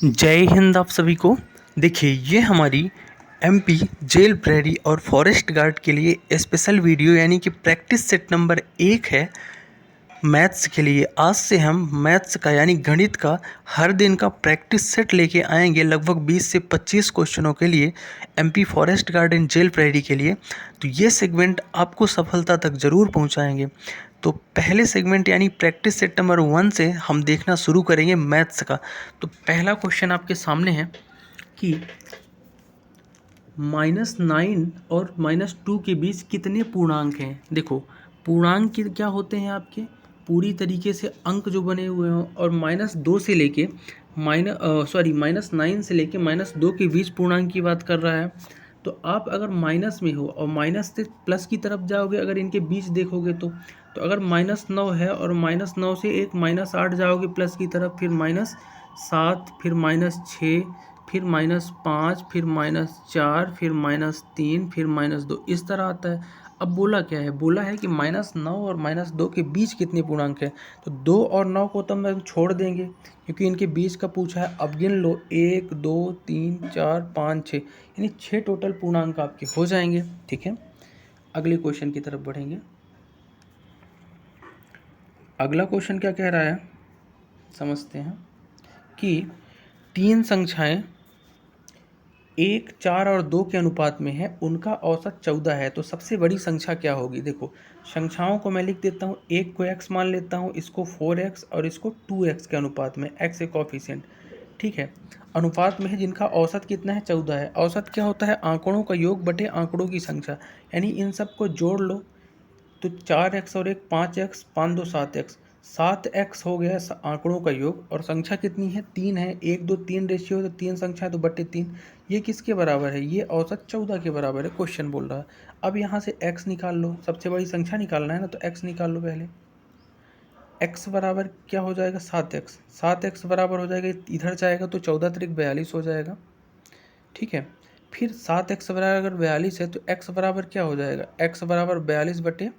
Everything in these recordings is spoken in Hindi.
जय हिंद आप सभी को। देखिए ये हमारी एमपी जेल प्रेरी और फॉरेस्ट गार्ड के लिए स्पेशल वीडियो यानी कि प्रैक्टिस सेट नंबर 1 है मैथ्स के लिए। आज से हम मैथ्स का यानी गणित का हर दिन का प्रैक्टिस सेट लेके आएंगे लगभग 20 से 25 क्वेश्चनों के लिए MP forest guard and jail प्रेरी के लिए। तो ये सेगमेंट आपको सफलता तक ज़रूर पहुंचाएंगे। तो पहले सेगमेंट यानी प्रैक्टिस सेट नंबर 1 से हम देखना शुरू करेंगे मैथ्स का। तो पहला क्वेश्चन आपके सामने है कि -9 और -2 के बीच कितने पूर्णांक हैं। देखो पूर्णांक क्या होते हैं आपके पूरी तरीके से अंक जो बने हुए हों, और -2 से लेके -9 से लेके -2 के बीच पूर्णांक की बात कर रहा है। तो आप अगर माइनस में हो और माइनस से प्लस की तरफ जाओगे, अगर इनके बीच देखोगे तो अगर -9 है और -9 से एक -8 जाओगे प्लस की तरफ, फिर -7, फिर -6, फिर -5, फिर -4, फिर -3, फिर -2, इस तरह आता है। अब बोला क्या है, बोला है कि -9 और -2 के बीच कितने पूर्णांक है। तो 2 और 9 को तो हम छोड़ देंगे क्योंकि इनके बीच का पूछा है। अब गिन लो 1 2 3 4 5 6, यानी 6 टोटल पूर्णांक आपके हो जाएंगे। ठीक है, अगले क्वेश्चन की तरफ बढ़ेंगे। अगला क्वेश्चन क्या कह रहा है समझते हैं कि 3 संख्याएं 1, 4 और 2 के अनुपात में है, उनका औसत 14 है, तो सबसे बड़ी संख्या क्या होगी। देखो संख्याओं को मैं लिख देता हूँ, एक को x मान लेता हूँ, इसको 4x और इसको 2x के अनुपात में, x एक कोफिशिएंट। ठीक है, अनुपात में है जिनका औसत कितना है 14 है। औसत क्या होता है, आंकड़ों का योग बटे आंकड़ों की संख्या, यानी इन सबको जोड़ लो तो 4x और एक 5x, 5 2 7x, 7x हो गया आंकड़ों का योग, और संख्या कितनी है 3 है। 1 2 3 रेशियो तो 3 संख्या तो बटे 3, ये किसके बराबर है, ये औसत 14 के बराबर है। क्वेश्चन बोल रहा है अब यहाँ से x निकाल लो, सबसे बड़ी संख्या निकालना है ना, तो x निकाल लो पहले। x बराबर क्या हो जाएगा 7x, 7x बराबर हो जाएगा, इधर जाएगा तो 14 त्रिक 42 हो जाएगा। ठीक है, फिर 7x बराबर अगर 42 है तो x बराबर क्या हो जाएगा, x बराबर 42 बटे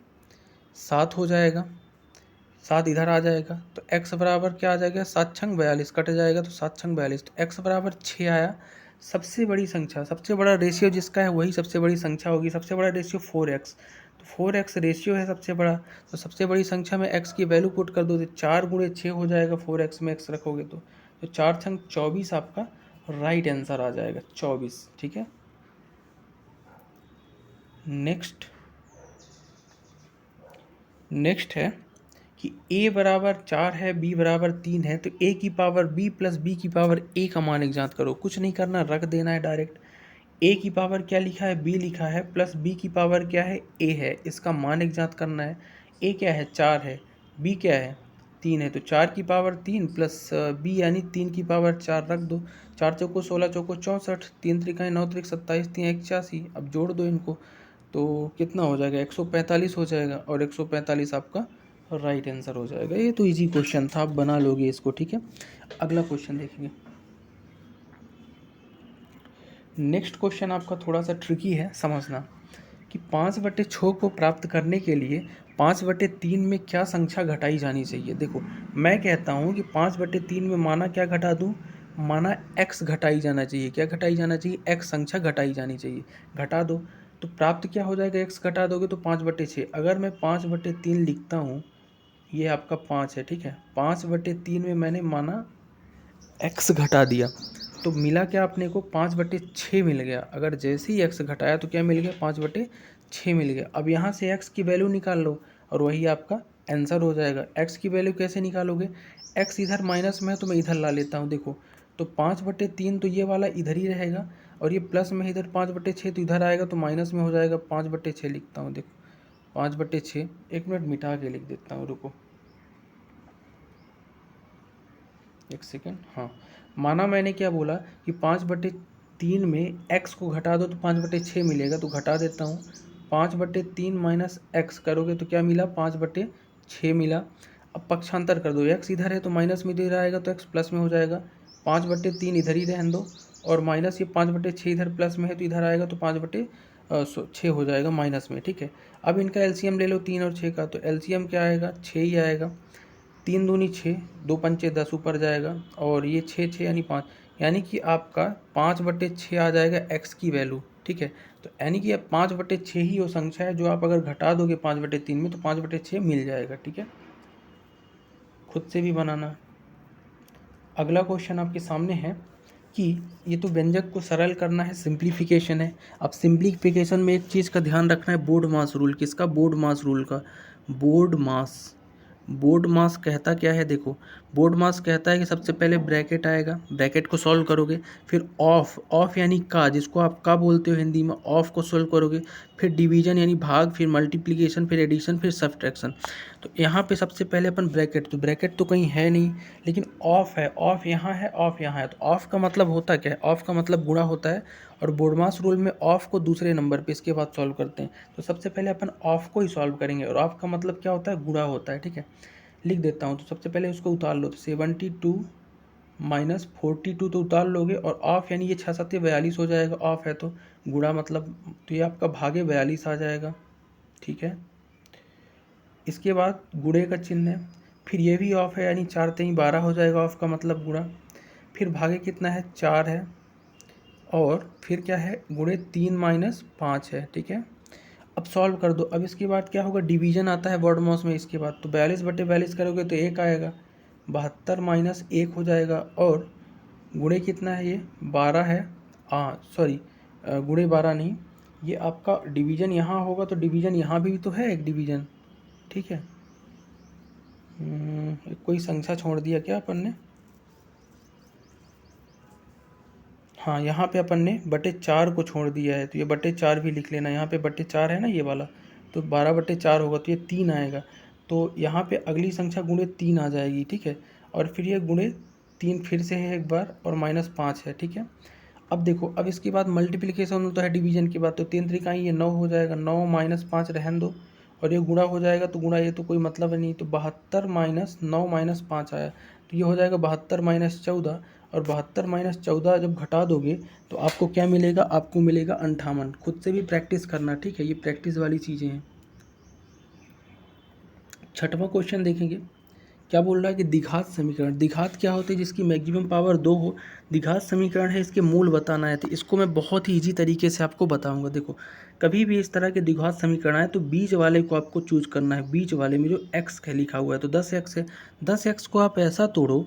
7 हो जाएगा। 7 इधर आ जाएगा तो x बराबर क्या आ जाएगा, 7 छंग 42, कट जाएगा तो 7 छंग 42, तो x बराबर 6 आया। सबसे बड़ी संख्या, सबसे बड़ा रेशियो जिसका है वही सबसे बड़ी संख्या होगी। सबसे बड़ा रेशियो 4x, तो 4x रेशियो है सबसे बड़ा, तो सबसे बड़ी संख्या में x की वैल्यू पुट कर दो तो 4 गुणे 6 हो जाएगा, 4x में x रखोगे तो 4 छंग 24 आपका राइट आंसर आ जाएगा 24। ठीक है, नेक्स्ट है कि a बराबर 4 है, b बराबर 3 है, तो a की पावर b प्लस b की पावर a का मान ज्ञात करो। कुछ नहीं करना, रख देना है डायरेक्ट। a की पावर क्या लिखा है, b लिखा है, प्लस b की पावर क्या है, a है, इसका मान ज्ञात करना है। a क्या है 4 है, b क्या है 3 है, तो 4 की पावर 3 प्लस b यानी 3 की पावर 4 रख दो। 4 चौको 16, चौको 64, 3 त्रिकाएँ 9 त्रिक 27, 3 81। अब जोड़ दो इनको तो कितना हो जाएगा, 145 हो जाएगा, और 145 आपका राइट आंसर हो जाएगा। ये तो इजी क्वेश्चन था, आप बना लोगे इसको। ठीक है, अगला क्वेश्चन देखेंगे। नेक्स्ट क्वेश्चन आपका थोड़ा सा ट्रिकी है, समझना कि 5/6 को प्राप्त करने के लिए 5/3 में क्या संख्या घटाई जानी चाहिए। देखो मैं कहता हूँ कि 5/3 में माना क्या घटा दूँ, माना x घटाई जाना चाहिए। क्या घटाई जाना चाहिए, x संख्या घटाई जानी चाहिए। घटा दो तो प्राप्त क्या हो जाएगा, x घटा दोगे तो 5/6। अगर मैं 5/3 लिखता हूँ, ये आपका 5 है। ठीक है, 5/3 में मैंने माना x घटा दिया तो मिला क्या अपने को, 5/6 मिल गया। अगर जैसे ही x घटाया तो क्या मिल गया, 5/6 मिल गया। अब यहाँ से x की वैल्यू निकाल लो और वही आपका आंसर हो जाएगा। x की वैल्यू कैसे निकालोगे, x इधर माइनस में है तो मैं इधर ला लेता हूँ। देखो तो 5/3 तो ये वाला इधर ही रहेगा, और ये प्लस में इधर 5/6 तो इधर आएगा तो माइनस में हो जाएगा। 5/6 लिखता हूँ, देखो 5/6, एक मिनट मिटा के लिख देता हूँ, रुको एक सेकेंड। हाँ, माना मैंने क्या बोला कि 5/3 में x को घटा दो तो 5/6 मिलेगा, तो घटा देता हूँ। 5/3 माइनस x करोगे तो क्या मिला, 5/6 मिला। अब पक्षांतर कर दो, x इधर है तो माइनस में इधर आएगा तो x प्लस में हो जाएगा। 5/3 इधर ही रहने दो, और माइनस ये 5/6 इधर प्लस में है तो इधर आएगा तो 5/6 हो जाएगा माइनस में। ठीक है, अब इनका एलसीएम ले लो 3 और 6 का, तो एलसीएम क्या आएगा, 6 ही आएगा। 3 दूनी 6, 2 पंचे 10 ऊपर जाएगा, और ये 6 6 यानी 5, यानी कि आपका 5/6 आ जाएगा x की वैल्यू, ठीक है। तो यानी कि अब 5/6 ही वो संख्या है जो आप अगर घटा दोगे 5/3 में तो 5/6 मिल जाएगा, ठीक है। खुद से भी बनाना। अगला क्वेश्चन आपके सामने है कि ये तो व्यंजक को सरल करना है, सिंप्लीफिकेशन है। अब सिंप्लीफिकेशन में एक चीज़ का ध्यान रखना है, बोर्ड मास रूल। किसका? बोर्ड मास रूल का। बोर्ड मास, बोर्ड मास कहता क्या है? देखो, बोर्ड मास कहता है कि सबसे पहले ब्रैकेट आएगा, ब्रैकेट को सॉल्व करोगे, फिर ऑफ, ऑफ यानी का, जिसको आप का बोलते हो हिंदी में, ऑफ को सॉल्व करोगे, फिर डिवीजन यानी भाग, फिर मल्टीप्लिकेशन, फिर एडिशन, फिर सब्ट्रैक्शन। तो यहाँ पे सबसे पहले अपन ब्रैकेट, तो ब्रैकेट तो कहीं है नहीं, लेकिन ऑफ है, ऑफ यहाँ है, ऑफ यहाँ है। तो ऑफ का मतलब होता क्या है? ऑफ का मतलब गुणा होता है, और बोर्डमास रूल में ऑफ को दूसरे नंबर पे इसके बाद सॉल्व करते हैं। तो सबसे पहले अपन ऑफ को ही सॉल्व करेंगे, और ऑफ का मतलब क्या होता है? गुणा होता है, ठीक है। लिख देता हूँ, तो सबसे पहले उसको उतार लो, तो 72 माइनस 42 तो उतार लोगे, और ऑफ यानी ये 6 7 42 हो जाएगा, ऑफ है तो गुणा मतलब, तो ये आपका भागे 42 आ जाएगा, ठीक है। इसके बाद गुणे का चिन्ह है, फिर ये भी ऑफ है यानी 4 3 12 हो जाएगा, ऑफ का मतलब गुणा, फिर भागे कितना है? 4 है, और फिर क्या है? गुणे 3 माइनस 5 है, ठीक है। अब सॉल्व कर दो। अब इसके बाद क्या होगा? डिवीजन आता है वर्ड मॉस में इसके बाद, तो 42/42 करोगे तो 1 आएगा, 72 माइनस 1 हो जाएगा, और गुणे कितना है? ये 12 है, हाँ सॉरी, गुणे 12 नहीं, ये आपका डिवीजन यहाँ होगा, तो डिवीजन यहाँ भी तो है एक डिवीजन, ठीक है। कोई संख्या छोड़ दिया क्या अपन ने? हाँ, यहाँ पे अपन ने बटे 4 को छोड़ दिया है, तो ये बटे 4 भी लिख लेना। यहाँ पे बटे 4 है ना ये वाला, तो 12/4 होगा, तो ये 3 आएगा। तो यहाँ पे अगली संख्या गुणे 3 आ जाएगी, ठीक है। और फिर ये गुणे 3 फिर से है एक बार, और -5 है, ठीक है। अब देखो, अब इसके बाद मल्टीप्लिकेशन होता है डिवीजन के बाद, तो 3 त्रिकाई ये 9 हो जाएगा, 9 माइनस 5 रहने दो, और ये गुणा हो जाएगा, तो गुणा ये तो कोई मतलब नहीं, तो 72 माइनस 9 माइनस 5 आया, तो ये हो जाएगा 72 माइनस 14, और 72 माइनस 14 जब घटा दोगे तो आपको क्या मिलेगा? आपको मिलेगा 58। खुद से भी प्रैक्टिस करना, ठीक है, ये प्रैक्टिस वाली चीज़ें हैं। छठवां क्वेश्चन देखेंगे, क्या बोल रहा है कि द्विघात समीकरण। द्विघात क्या होते हैं? जिसकी मैक्सिमम पावर 2 हो। द्विघात समीकरण है, इसके मूल बताना है, तो इसको मैं बहुत ही ईजी तरीके से आपको बताऊंगा। देखो, कभी भी इस तरह के द्विघात समीकरण आए तो बीच वाले को आपको चूज करना है। बीच वाले में जो x है लिखा हुआ है, तो 10x है, 10x को आप ऐसा तोड़ो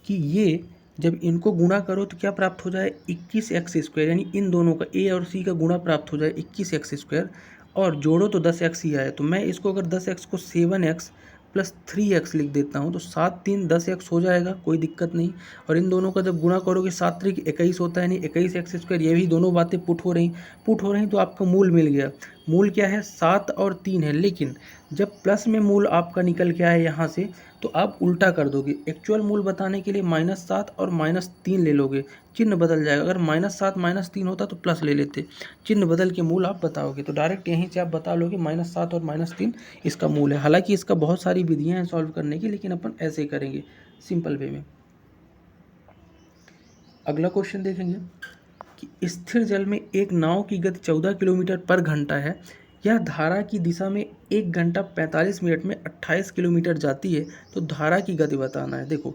कि ये जब इनको गुणा करो तो क्या प्राप्त हो जाए? 21x², यानी इन दोनों का a और c का गुणा प्राप्त हो जाए 21x², और जोड़ो तो 10x ही आए। तो मैं इसको अगर 10x को 7x प्लस 3x लिख देता हूँ, तो 7 3 10x हो जाएगा, कोई दिक्कत नहीं। और इन दोनों का जब गुणा करोगे 7 3 21 होता है, यानी 21x²। ये भी दोनों बातें पुट हो रही तो आपका मूल मिल गया। मूल क्या है? 7 और 3 है, लेकिन जब प्लस में मूल आपका निकल के आए यहाँ से, तो आप उल्टा कर दोगे। एक्चुअल मूल बताने के लिए -7 और -3 ले लोगे, चिन्ह बदल जाएगा। अगर -7 -3 होता तो प्लस ले लेते, चिन्ह बदल के मूल आप बताओगे, तो डायरेक्ट यहीं से आप बता लोगे -7 और -3 इसका मूल है। हालांकि इसका बहुत सारी विधियां हैं सॉल्व करने की, लेकिन अपन ऐसे ही करेंगे सिंपल वे में। अगला क्वेश्चन देखेंगे कि स्थिर जल में एक नाव की गति 14 किलोमीटर पर घंटा है। यह धारा की दिशा में 1 घंटा 45 मिनट में 28 किलोमीटर जाती है, तो धारा की गति बताना है। देखो,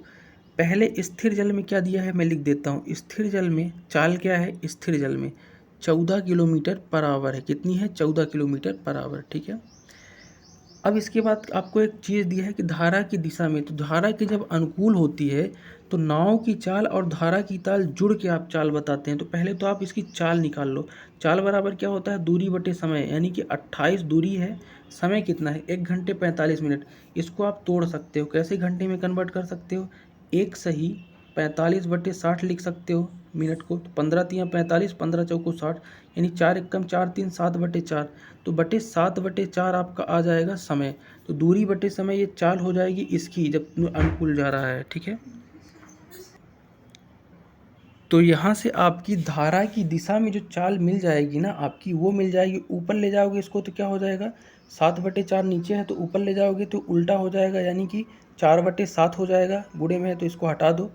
पहले स्थिर जल में क्या दिया है मैं लिख देता हूँ। स्थिर जल में चाल क्या है? स्थिर जल में 14 किलोमीटर पर आवर है। कितनी है? 14 किलोमीटर पर आवर, ठीक है। अब इसके बाद आपको एक चीज़ दी है कि धारा की दिशा में, तो धारा की जब अनुकूल होती है तो नाव की चाल और धारा की चाल जुड़ के आप चाल बताते हैं। तो पहले तो आप इसकी चाल निकाल लो। चाल बराबर क्या होता है? दूरी बटे समय, यानी कि 28 दूरी है, समय कितना है? 1 घंटे 45 मिनट। इसको आप तोड़ सकते हो, कैसे घंटे में कन्वर्ट कर सकते हो? एक सही 45/60 लिख सकते हो मिनट को, तो 15 तियाँ 45, 15 चौको 60, यानी 4 एकम 4 3 7/4, तो बटे 7/4 आपका आ जाएगा समय। तो दूरी बटे समय ये चाल हो जाएगी इसकी, जब अनुकूल जा रहा है, ठीक है। तो यहाँ से आपकी धारा की दिशा में जो चाल मिल जाएगी ना आपकी, वो मिल जाएगी। ऊपर ले जाओगे इसको तो क्या हो जाएगा? 7/4 नीचे है, तो ऊपर ले जाओगे तो उल्टा हो जाएगा, यानी कि 4/7 हो जाएगा। गुणे में है तो इसको हटा दो,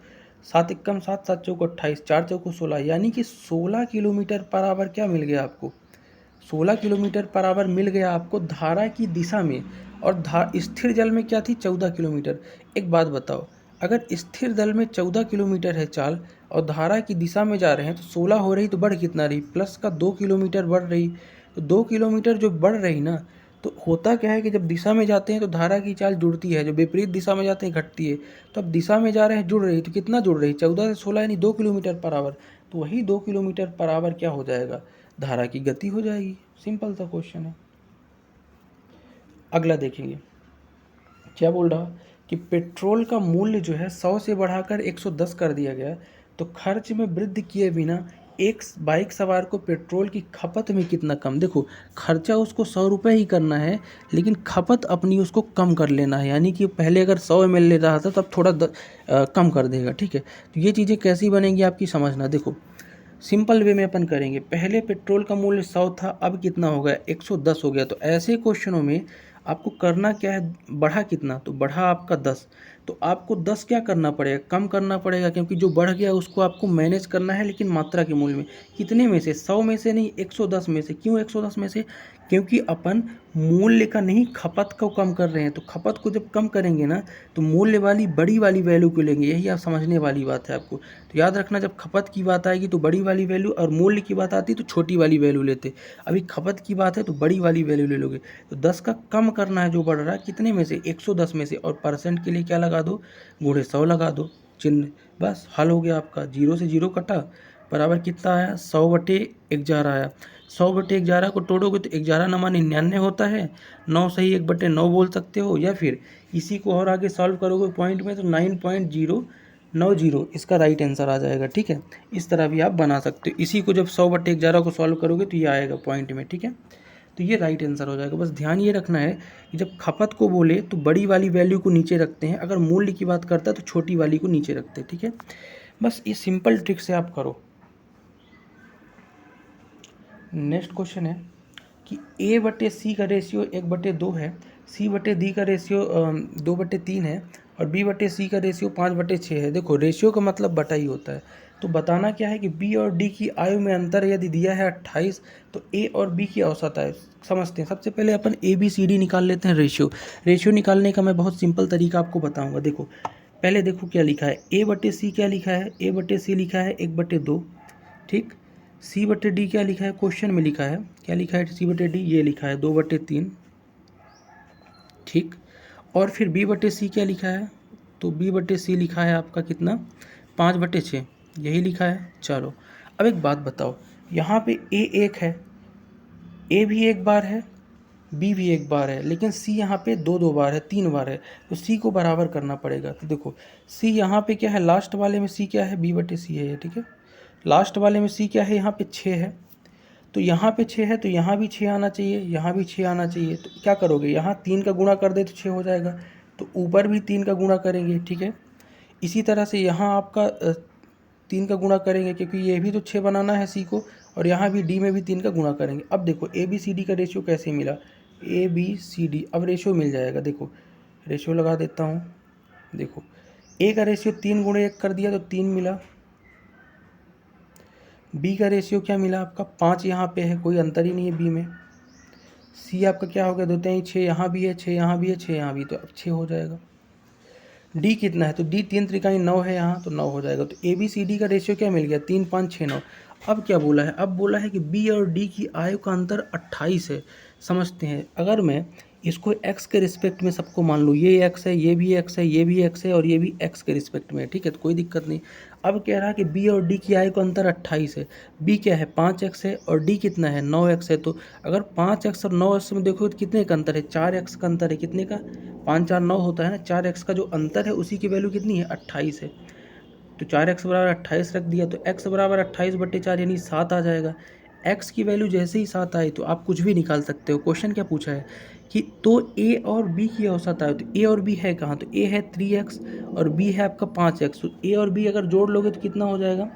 7 एकम 7 7 चौको 28, 4 चौको 16, यानी कि 16 किलोमीटर पर आवर क्या मिल गया आपको? 16 किलोमीटर पर आवर मिल गया आपको धारा की दिशा में। और स्थिर जल में क्या थी? 14 किलोमीटर। एक बात बताओ, अगर स्थिर दल में 14 किलोमीटर है चाल और धारा की दिशा में जा रहे हैं तो 16 हो रही, तो बढ़ कितना रही, प्लस का 2 किलोमीटर बढ़ रही। तो 2 किलोमीटर जो बढ़ रही ना, तो होता क्या है कि जब दिशा में जाते हैं तो धारा की चाल जुड़ती है, जो विपरीत दिशा में जाते हैं घटती है। तो अब दिशा में जा रहे हैं जुड़ रही, तो कितना जुड़ रही, 14 से 16 यानी 2 किलोमीटर पर आवर। तो वही 2 किलोमीटर पर आवर क्या हो जाएगा, धारा की गति हो जाएगी। सिंपल सा क्वेश्चन है। अगला देखेंगे क्या बोल रहा कि पेट्रोल का मूल्य जो है 100 से बढ़ाकर 110 कर दिया गया, तो खर्च में वृद्धि किए बिना एक बाइक सवार को पेट्रोल की खपत में कितना कम। देखो खर्चा उसको 100 रुपये ही करना है, लेकिन खपत अपनी उसको कम कर लेना है, यानी कि पहले अगर 100 ml ले रहा था तब थोड़ा कम कर देगा। ठीक है, तो ये चीज़ें कैसी बनेंगी आपकी समझना। देखो सिंपल वे में अपन करेंगे, पहले पेट्रोल का मूल्य 100 था, अब कितना हो गया, 110 हो गया। तो ऐसे क्वेश्चनों में आपको करना क्या है, बढ़ा कितना, तो बढ़ा आपका 10, तो आपको 10 क्या करना पड़ेगा, कम करना पड़ेगा, क्योंकि जो बढ़ गया उसको आपको मैनेज करना है, लेकिन मात्रा के मूल्य में। कितने में से, 100 में से नहीं, 110 में से। क्यों 110 में से, क्योंकि अपन मूल्य का नहीं खपत को कम कर रहे हैं। तो खपत को जब कम करेंगे ना, तो मूल्य वाली बड़ी वाली वैल्यू को लेंगे। यही आप समझने वाली बात है आपको। तो याद रखना, जब खपत की बात आएगी तो बड़ी वाली वैल्यू, और मूल्य की बात आती है तो छोटी वाली वैल्यू लेते। अभी खपत की बात है तो बड़ी वाली वैल्यू ले लोगे। तो 10 का कम करना है जो बढ़ रहा है, कितने में से, 110 में से। और परसेंट के लिए क्या लगा दो, गुणे 100 लगा दो चिन्ह, बस हल हो गया आपका। 0 से 0 कटा, बराबर कितना आया, 100/11 आया। 100/11 को तोड़ोगे तो 11 नमा 99 होता है। 9 सही 1/9 बोल सकते हो, या फिर इसी को और आगे सॉल्व करोगे पॉइंट में तो 9.090 इसका राइट आंसर आ जाएगा। ठीक है, इस तरह भी आप बना सकते हो। इसी को जब 100/11 को सॉल्व करोगे तो ये आएगा पॉइंट में। ठीक है, तो ये राइट आंसर हो जाएगा। बस ध्यान ये रखना है कि जब खपत को बोले तो बड़ी वाली वैल्यू को नीचे रखते हैं, अगर मूल्य की बात करता है तो छोटी वाली को नीचे रखते हैं। ठीक है, बस ये सिंपल ट्रिक से आप करो। नेक्स्ट क्वेश्चन है कि A/C का रेशियो 1/2 है, C/D का रेशियो 2/3 है, और B/C का रेशियो 5/6 है। देखो रेशियो का मतलब बटा ही होता है। तो बताना क्या है कि B और D की आयु में अंतर यदि दिया है 28, तो A और B की औसत आयु समझते हैं। सबसे पहले अपन ABCD निकाल लेते हैं। रेशियो निकालने का मैं बहुत सिंपल तरीका आपको बताऊंगा। देखो पहले देखो क्या लिखा है, A/C क्या लिखा है, A/C लिखा है 1/2। ठीक, C/D क्या लिखा है, क्वेश्चन में लिखा है, क्या लिखा है C/D, ये लिखा है 2/3। ठीक, और फिर B/C क्या लिखा है, तो B/C लिखा है आपका कितना, 5/6, यही लिखा है। चलो अब एक बात बताओ, यहाँ पे A एक है, A भी एक बार है, B भी एक बार है, लेकिन C यहाँ पे 2 बार है, 3 बार है। तो C को बराबर करना पड़ेगा। तो देखो C यहाँ पे क्या है, लास्ट वाले में C क्या है, B/C है ये। ठीक है, लास्ट वाले में C क्या है, यहाँ पे 6 है, तो यहाँ पे 6 है, तो यहाँ भी 6 आना चाहिए, यहाँ भी 6 आना चाहिए। तो क्या करोगे, यहाँ 3 का गुणा कर दे तो 6 हो जाएगा, तो ऊपर भी 3 का गुणा करेंगे। ठीक है, इसी तरह से यहाँ आपका 3 का गुणा करेंगे, क्योंकि ये भी तो 6 बनाना है C को, और यहाँ भी D में भी 3 का गुणा करेंगे। अब देखो ABCD का रेशियो कैसे मिला, ABCD, अब रेशियो मिल जाएगा। देखो रेशियो लगा देता हूँ। देखो A का रेशियो 3 × 1 कर दिया तो 3 मिला, B का रेशियो क्या मिला आपका, 5 यहाँ पे है, कोई अंतर ही नहीं है B में। C आपका क्या हो गया, 2 3 6, यहाँ भी है 6, यहाँ भी है 6, यहाँ भी, तो अब 6 हो जाएगा। D कितना है, तो D 3 त्रिकाई 9 है यहाँ, तो 9 हो जाएगा। तो ABCD का रेशियो क्या मिल गया, 3 5 6 9। अब क्या बोला है, अब बोला है कि B और D की आयु का अंतर 28 है। समझते हैं, अगर मैं इसको x के रिस्पेक्ट में सबको मान लूँ, ये x है, ये भी x है, ये भी x है, और ये भी x के रिस्पेक्ट में है। ठीक है, तो कोई दिक्कत नहीं। अब कह रहा है कि B और D की आयु का अंतर 28 है। B क्या है, 5x है, और D कितना है, 9x है। तो अगर 5x और 9x में देखो तो कितने का अंतर है, 4x का अंतर है। कितने का, 5 4 9 होता है ना, 4x का जो अंतर है उसी की वैल्यू कितनी है, 28 है। तो 4x बराबर 28 रख दिया, तो x बराबर 28/4 यानी 7 आ जाएगा। x की वैल्यू जैसे ही 7 आई तो आप कुछ भी निकाल सकते हो। क्वेश्चन क्या पूछा है कि तो a और b की औसत आए, तो a और b है कहाँ, तो a है 3x और b है आपका 5x। तो a और b अगर जोड़ लोगे तो कितना हो जाएगा,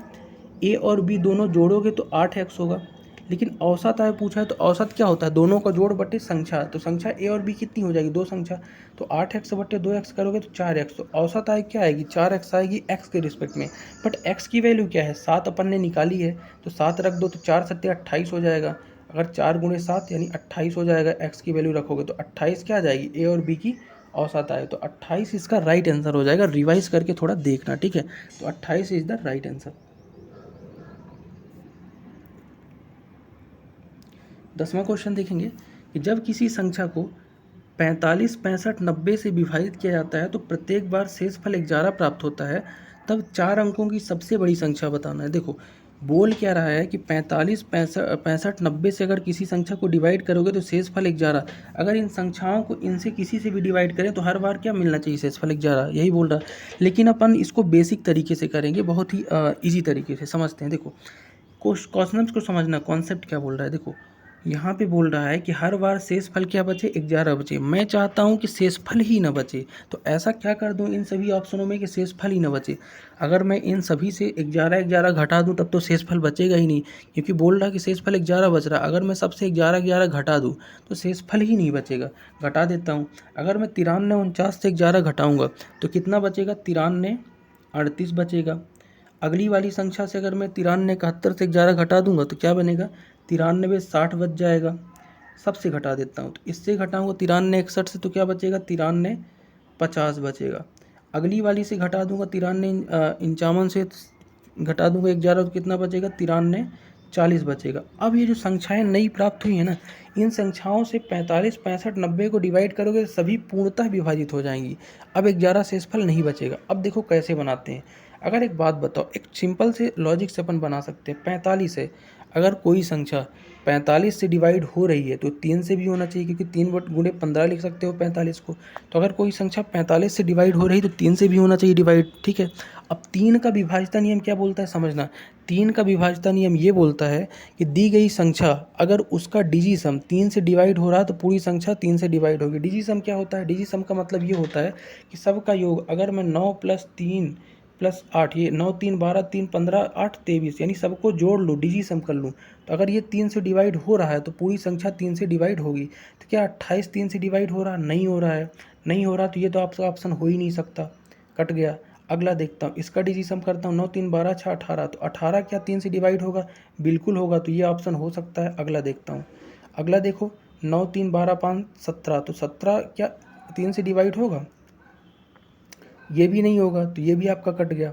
a और b दोनों जोड़ोगे तो 8x होगा। लेकिन औसत आय पूछा है, तो औसत क्या होता है, दोनों का जोड़ बटे संख्या। तो संख्या a और b कितनी हो जाएगी, 2 संख्या, तो 8x/2x करोगे तो 4x। तो औसत आय क्या आएगी, 4x आएगी x के रिस्पेक्ट में। बट x की वैल्यू क्या है, 7 अपन ने निकाली है, तो 7 रख दो, तो 4 7 28 हो जाएगा। अगर 4 × 7 यानी 28 हो जाएगा, x की वैल्यू रखोगे तो 28 क्या आ जाएगी, a और b की औसत आए, तो 28 इसका राइट आंसर हो जाएगा। रिवाइज करके थोड़ा देखना, ठीक है। तो 28 इज द राइट आंसर। 10वां क्वेश्चन देखेंगे कि जब किसी संख्या को 45, 65, 90 से विभाजित किया जाता है तो प्रत्येक बार शेषफल 11 प्राप्त होता है, तब 4 अंकों की सबसे बड़ी संख्या बताना है। देखो बोल क्या रहा है कि 45, 65, 90 से अगर किसी संख्या को डिवाइड करोगे तो शेषफल 11। अगर इन संख्याओं को इनसे किसी से भी डिवाइड करें तो हर बार क्या मिलना चाहिए? शेषफल 11, यही बोल रहा है। लेकिन अपन इसको बेसिक तरीके से करेंगे, बहुत ही ईजी तरीके से समझते हैं। देखो क्वेश्चन को समझना, कॉन्सेप्ट क्या बोल रहा है। देखो यहाँ पे बोल रहा है कि हर बार शेषफल क्या बचे? 11 बचे। मैं चाहता हूँ कि शेषफल ही न बचे, तो ऐसा क्या कर दूँ इन सभी ऑप्शनों में कि शेषफल ही न बचे। अगर मैं इन सभी से 11 11 घटा दूँ तब तो शेषफल बचेगा ही नहीं, क्योंकि बोल रहा है कि शेषफल 11 बच रहा है। अगर मैं सबसे 11 11 घटा दूँ तो शेषफल ही नहीं बचेगा। घटा देता हूँ। अगर मैं 93 49 से 11 घटाऊँगा तो कितना बचेगा? 93 38 बचेगा। अगली वाली संख्या से अगर मैं 93 71 से 11 घटा दूंगा तो क्या बनेगा? 93 60 बच जाएगा। सबसे घटा देता हूँ, तो इससे घटाऊंगा 93 61 से तो क्या बचेगा? 93 50 बचेगा। अगली वाली से घटा दूंगा 93 51 से घटा दूंगा 11 तो कितना बचेगा? 93 40 बचेगा। अब ये जो संख्याएं नई प्राप्त हुई है ना, इन संख्याओं से 45 65 90 को डिवाइड करोगे तो सभी पूर्णतः विभाजित हो जाएंगी। अब 11 शेषफल नहीं बचेगा। अब देखो कैसे बनाते हैं। अगर एक बात बताओ, एक सिंपल से लॉजिक से अपन बना सकते हैं। 45 है, अगर कोई संख्या 45 से डिवाइड हो रही है तो 3 से भी होना चाहिए, क्योंकि 3 गुणे 15 लिख सकते हो 45 को। तो अगर कोई संख्या 45 से डिवाइड हो रही है तो 3 से भी होना चाहिए डिवाइड, ठीक है। अब 3 का विभाज्यता नियम क्या बोलता है समझना। 3 का विभाज्यता नियम ये बोलता है कि दी गई संख्या अगर उसका डिजिसम 3 से डिवाइड हो रहा है तो पूरी संख्या 3 से डिवाइड होगी। डिजिसम क्या होता है? डिजिसम का मतलब ये होता है कि सबका योग, अगर मैं 9 + 3 + 8, ये 9 3 12 3 15 8 23, यानी सबको जोड़ लूँ, डिजिसम कर लूँ, तो अगर ये 3 से डिवाइड हो रहा है तो पूरी संख्या 3 से डिवाइड होगी। तो क्या 28 3 से डिवाइड हो रहा? नहीं हो रहा है। नहीं हो रहा तो ये तो आपका ऑप्शन हो ही नहीं सकता, कट गया। अगला देखता हूँ, इसका डिजिसम करता हूँ। 9 3 12 6 18, तो 18 क्या 3 से डिवाइड होगा? बिल्कुल होगा, तो ये ऑप्शन हो सकता है। अगला देखता हूँ। अगला देखो, 9 3 12 5 17, तो 17 क्या 3 से डिवाइड होगा? ये भी नहीं होगा, तो ये भी आपका कट गया।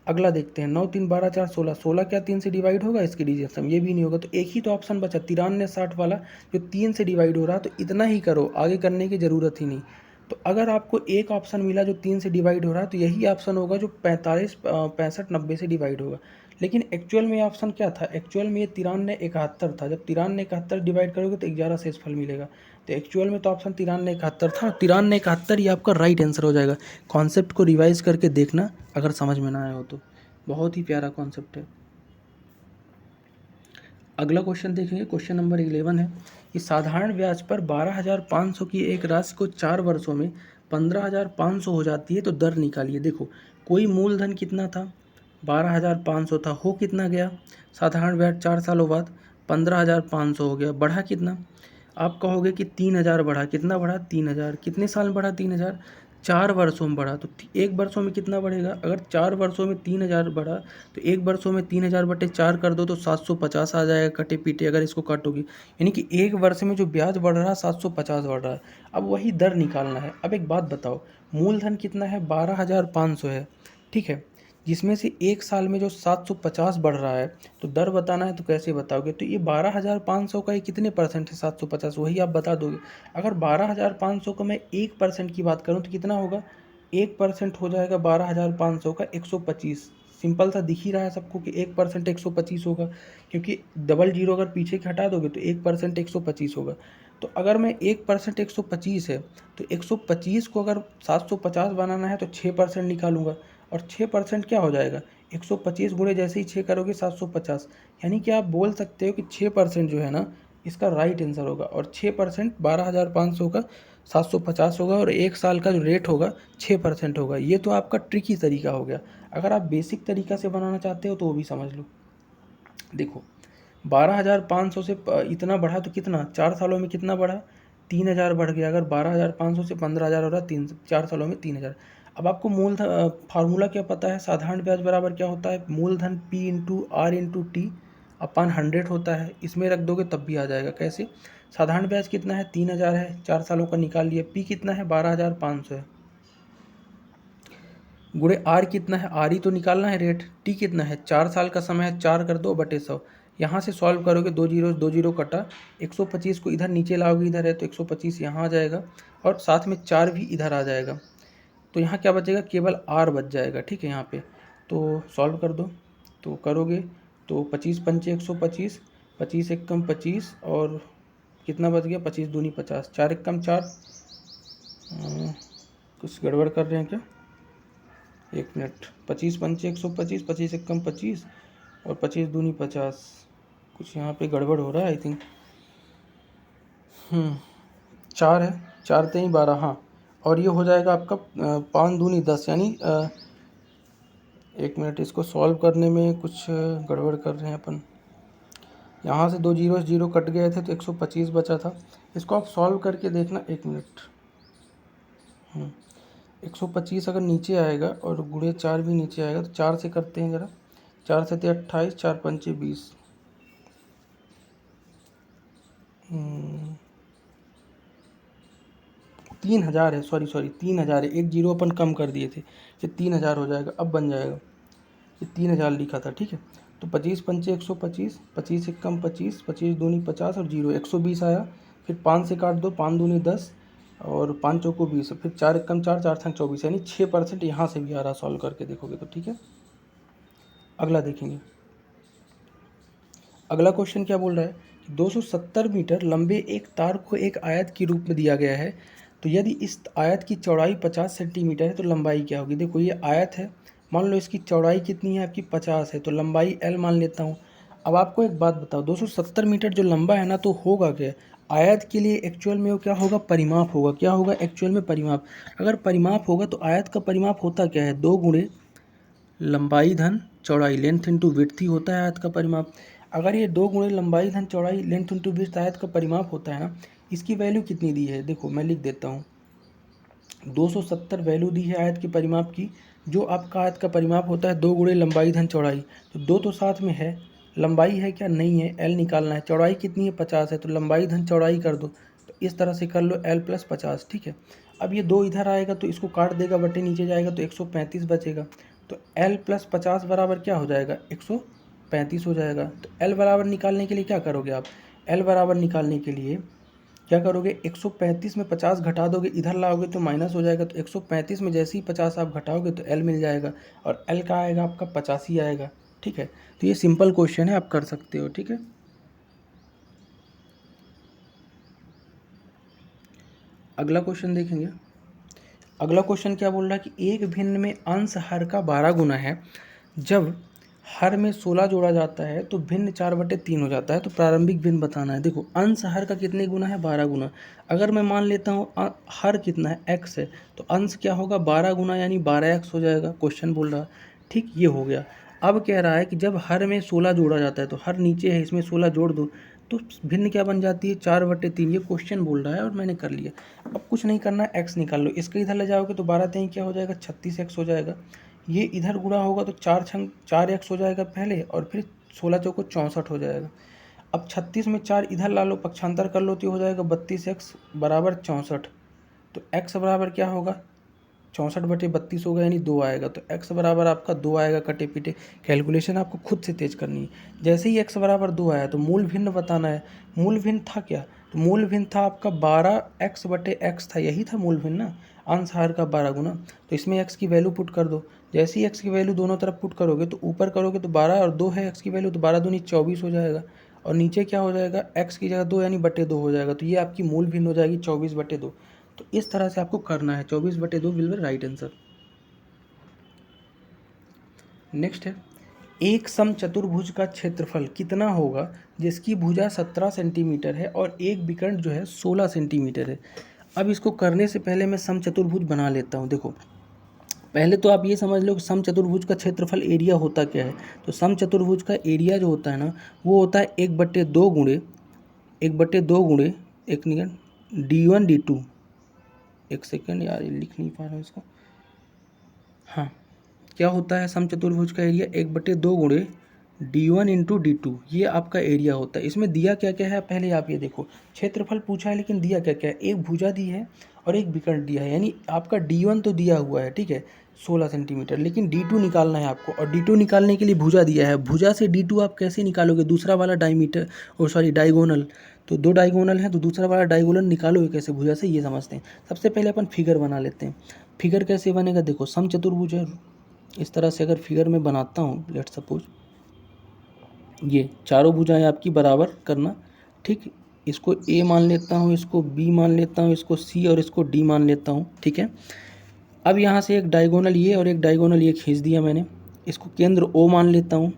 अगला देखते हैं, 9 3 12 4 16, 16 क्या 3 से डिवाइड होगा? इसके डिजिसम, ये भी नहीं होगा। तो एक ही तो ऑप्शन बचा 93 60 वाला, जो 3 से डिवाइड हो रहा। तो इतना ही करो, आगे करने की ज़रूरत ही नहीं। तो अगर आपको एक ऑप्शन मिला जो 3 से डिवाइड हो रहा है तो यही ऑप्शन होगा जो 45 65 90 से डिवाइड होगा। लेकिन एक्चुअल में ऑप्शन क्या था? एक्चुअल में ये 93 71 था। जब 93 71 डिवाइड करोगे तो 11 शेषफल मिलेगा। तो एक्चुअल में तो ऑप्शन 93 71 था। 93 71 ये आपका राइट आंसर हो जाएगा। कॉन्सेप्ट को रिवाइज करके देखना अगर समझ में ना आया हो तो। बहुत ही प्यारा कॉन्सेप्ट है। अगला क्वेश्चन देखेंगे, क्वेश्चन नंबर 11 है कि साधारण ब्याज पर 12,500 की एक राशि को 4 वर्षों में 15,500 हो जाती है तो दर निकालिए। देखो कोई मूलधन कितना था? 12,500 था, हो कितना गया? साधारण ब्याज 4 सालों बाद 15,500 हो गया। बढ़ा कितना? आप कहोगे कि 3,000 बढ़ा। कितना बढ़ा? 3,000। कितने साल में बढ़ा 3,000? 4 वर्षों में बढ़ा। तो एक वर्षों में कितना बढ़ेगा? अगर 4 वर्षों में 3,000 बढ़ा तो एक वर्षों में 3,000 बटे 4 कर दो तो 750 आ जाएगा कटे पीटे, अगर इसको काटोगे। यानी कि एक वर्ष में जो ब्याज बढ़ रहा है 750 बढ़ रहा है। अब वही दर निकालना है। अब एक बात बताओ, मूलधन कितना है? 12,500 है, ठीक है। जिसमें से एक साल में जो 750 बढ़ रहा है, तो दर बताना है तो कैसे बताओगे? तो ये 12,500 का ये कितने परसेंट है? 750, वही आप बता दोगे। अगर 12,500 का मैं 1% की बात करूँ तो कितना होगा? 1% हो जाएगा 12,500 का 125। सिंपल सा दिख ही रहा है सबको कि 1% 125 होगा, क्योंकि डबल जीरो अगर पीछे के हटा दोगे तो 1% 125 होगा। तो अगर मैं 1% 125 है, तो 125 को अगर 750 बनाना है तो 6% निकालूंगा, और 6% क्या हो जाएगा? 125 गुणे जैसे ही 6 करोगे 750। यानी कि आप बोल सकते हो कि 6% जो है ना, इसका राइट आंसर होगा। और 6% 12,500 का 750 होगा, और एक साल का जो रेट होगा 6% होगा। ये तो आपका ट्रिकी तरीका हो गया। अगर आप बेसिक तरीका से बनाना चाहते हो तो वो भी समझ लो। देखो 12,500 से इतना बढ़ा तो कितना 4 सालों में कितना बढ़ा? 3,000 बढ़ गया। अगर 12,500 से 15,000 हो रहा, 4 सालों में 3,000। अब आपको मूलधन फार्मूला क्या पता है? साधारण ब्याज बराबर क्या होता है? मूलधन P × R × T/100 होता है। इसमें रख दोगे तब भी आ जाएगा। कैसे? साधारण ब्याज कितना है 3000 है, 4 सालों का निकाल लिया। पी कितना है 12500 है, गुणे आर कितना है, आर ही तो निकालना है रेट। टी कितना है 4 साल का समय है, 4 कर दो बटे 100। यहाँ से सॉल्व करोगे, 2 जीरो कटा, 125 को इधर नीचे लाओगे, इधर है तो 125 यहाँ आ जाएगा और साथ में 4 भी इधर आ जाएगा। तो यहाँ क्या बचेगा, केवल आर बच जाएगा। ठीक है, यहाँ पे तो सॉल्व कर दो, तो करोगे तो 25 पंचे 125, 25 एक कम 25 और कितना बच गया, 25 दूनी 50, 4 एक कम 4। कुछ गड़बड़ कर रहे हैं क्या, 1 मिनट। 25 पंचे 125, 25 एक कम 25 और 25 दूनी 50। कुछ यहाँ पे गड़बड़ हो रहा है आई थिंक। 4 है, 4 तेई 12, हाँ। और ये हो जाएगा आपका 5 दूनी 10, यानी 1 मिनट, इसको सॉल्व करने में कुछ गड़बड़ कर रहे हैं अपन। यहाँ से 2 जीरो कट गए थे तो 125 बचा था। इसको आप सॉल्व करके देखना, 1 मिनट। 125 अगर नीचे आएगा और गुणे 4 भी नीचे आएगा तो 4 से करते हैं ज़रा। 4 से 28, 4 पंचे 20, 3000 है, सॉरी 3000 है। 1 जीरो अपन कम कर दिए थे, ये 3000 हो जाएगा, अब बन जाएगा। ये 3000 लिखा था, ठीक है। तो 25 पंचे 125, 25 एक कम 25, 25 दूनी 50 और जीरो 120 आया। फिर 5 से काट दो, 5 दूनी 10 और 5 चौको 20, फिर 4 एक कम 4, 4 थान 24, यानी 6% यहाँ से भी आ रहा, सॉल्व करके देखोगे तो। ठीक है, अगला देखेंगे। अगला क्वेश्चन क्या बोल रहा है, 270 मीटर लंबे एक तार को एक आयत के रूप में दिया गया है, तो यदि इस आयत की चौड़ाई 50 सेंटीमीटर है तो लंबाई क्या होगी। देखो ये आयत है, मान लो इसकी चौड़ाई कितनी है आपकी 50 है, तो लंबाई L मान लेता हूँ। अब आपको एक बात बताओ, 270 मीटर जो लंबा है ना, तो होगा क्या, आयत के लिए एक्चुअल में वो क्या होगा, परिमाप होगा। क्या होगा एक्चुअल में, परिमाप। अगर परिमाप होगा तो आयत का परिमाप होता क्या है, 2 गुणे लंबाई धन चौड़ाई, लेंथ इंटू विड्थ ही होता है आयत का परिमाप। अगर ये 2 गुणे लंबाई धन चौड़ाई लेंथ इंटू विड्थ आयत का परिमाप होता है ना, इसकी वैल्यू कितनी दी है, देखो मैं लिख देता हूँ। 270 वैल्यू दी है आयत के परिमाप की। जो आपका आयत का परिमाप होता है 2 गुणे लंबाई धन चौड़ाई, तो 2 तो साथ में है, लंबाई है क्या, नहीं है, L निकालना है। चौड़ाई कितनी है 50 है, तो लंबाई धन चौड़ाई कर दो, तो इस तरह से कर लो L प्लस 50। ठीक है, अब ये 2 इधर आएगा तो इसको काट देगा, बटे नीचे जाएगा तो 135 बचेगा। तो L प्लस 50 बराबर क्या हो जाएगा, 135 हो जाएगा। तो L बराबर निकालने के लिए क्या करोगे आप, L बराबर निकालने के लिए क्या करोगे, 135 में 50 घटा दोगे, इधर लाओगे तो माइनस हो जाएगा। तो 135 में जैसे ही 50 आप घटाओगे तो L मिल जाएगा, और L का आएगा आपका 85 आएगा। ठीक है, तो ये सिंपल क्वेश्चन है, आप कर सकते हो। ठीक है, अगला क्वेश्चन देखेंगे। अगला क्वेश्चन क्या बोल रहा है कि एक भिन्न में अंश हर का 12 गुना है, जब हर में 16 जोड़ा जाता है तो भिन्न 4/3 हो जाता है, तो प्रारंभिक भिन्न बताना है। देखो अंश हर का कितने गुना है, 12 गुना। अगर मैं मान लेता हूँ हर कितना है, x है, तो अंश क्या होगा 12 गुना, यानी 12x हो जाएगा, क्वेश्चन बोल रहा है। ठीक, ये हो गया। अब कह रहा है कि जब हर में 16 जोड़ा जाता है, तो हर नीचे है, इसमें 16 जोड़ दो तो भिन्न क्या बन जाती है, 4/3। ये क्वेश्चन बोल रहा है और मैंने कर लिया। अब कुछ नहीं करना, x निकाल लो। इसके इधर ले जाओगे तो 12 तेई क्या हो जाएगा, 36x हो जाएगा। ये इधर गुणा होगा तो 4x हो जाएगा पहले, और फिर 16 चौको 64 हो जाएगा। अब 36 में 4 इधर ला लो, पक्षांतर कर लो, तो हो जाएगा 32x बराबर 64। तो x बराबर क्या होगा, 64/32 होगा, यानी 2 आएगा। तो x बराबर आपका 2 आएगा, कटे पीटे। कैलकुलेशन आपको खुद से तेज करनी है। जैसे ही x बराबर 2 आया तो मूल भिन्न बताना है। मूल भिन्न था क्या, तो मूल भिन्न था आपका 12x/x था, यही था मूल भिन्न ना, अंश हर का 12 गुना। तो इसमें x की वैल्यू पुट कर दो। जैसे ही x की वैल्यू दोनों तरफ पुट करोगे तो ऊपर करोगे तो 12 और 2 है x की वैल्यू, तो 12 दूनी 24 हो जाएगा, और नीचे क्या हो जाएगा, x की जगह 2 यानी बटे 2 हो जाएगा। तो ये आपकी मूल भिन्न हो जाएगी 24/2। तो इस तरह से आपको करना है, 24/2 will be right answer. Next है, एक समचतुर्भुज का क्षेत्रफल कितना होगा जिसकी भुजा 17 सेंटीमीटर है और एक विकर्ण जो है 16 सेंटीमीटर है। अब इसको करने से पहले मैं समचतुर्भुज बना लेता हूँ। देखो पहले तो आप ये समझ लो कि समचतुर्भुज का क्षेत्रफल एरिया होता क्या है। तो समचतुर्भुज का एरिया जो होता है ना, वो होता है 1/2 गुणे एक निगन D1 D2। एक सेकेंड यार, ये लिख नहीं पा रहा हूँ इसको। हाँ, क्या होता है समचतुर्भुज का एरिया, 1/2 गुणे d1 इंटू d2, ये आपका एरिया होता है। इसमें दिया क्या क्या है पहले आप ये देखो, क्षेत्रफल पूछा है लेकिन दिया क्या क्या है, एक भुजा दी है और एक विकर्ण दिया है, यानी आपका d1 तो दिया हुआ है, ठीक है 16 सेंटीमीटर, लेकिन d2 निकालना है आपको, और d2 निकालने के लिए भुजा दिया है। भुजा से d2 आप कैसे निकालोगे, दूसरा वाला डायमीटर और सॉरी डायगोनल, तो दो डायगोनल है तो दूसरा वाला डायगोनल निकालोगे कैसे भुजा से, ये समझते हैं। सबसे पहले अपन फिगर बना लेते हैं। फिगर कैसे बनेगा, देखो समचतुर्भुज है, इस तरह से अगर फिगर में बनाता हूँ, लेट सपोज ये चारों भुजाएं आपकी बराबर करना, ठीक, इसको ए मान लेता हूँ, इसको बी मान लेता हूँ, इसको सी और इसको डी मान लेता हूँ, ठीक है। अब यहाँ से एक डायगोनल ये और एक डायगोनल ये खींच दिया मैंने, इसको केंद्र ओ मान लेता हूँ।